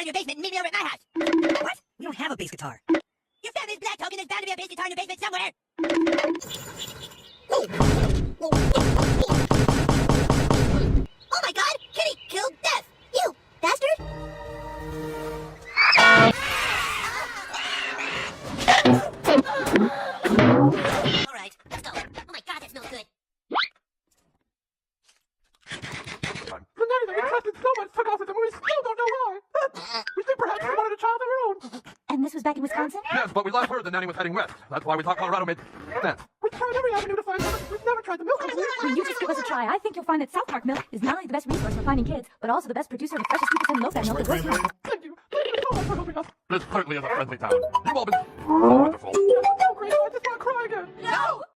out of your basement and meet me over at my house. What? We don't have a bass guitar. You found this black token. There's bound to be a bass guitar in your basement somewhere. Oh my god! Kitty killed Death! You bastard! Alright, let's go. Oh my god, that smells good. The nanny that we trusted so much took off with them, and we still don't know why. We think perhaps she wanted a child of her own. And this was back in Wisconsin? Yes, but we last heard the nanny was heading west. That's why we thought Colorado made sense. We tried every avenue to find her, but we've never tried the milk company. Will you just give us a try? I think you'll find that South Park Milk is not only the best resource for finding kids, but also the best producer of the freshest 2% low-fat milk that goes around. Thank you. Thank you so much for helping us. This certainly is a friendly town. You've all been wonderful. Oh, great. I just want to cry again. No!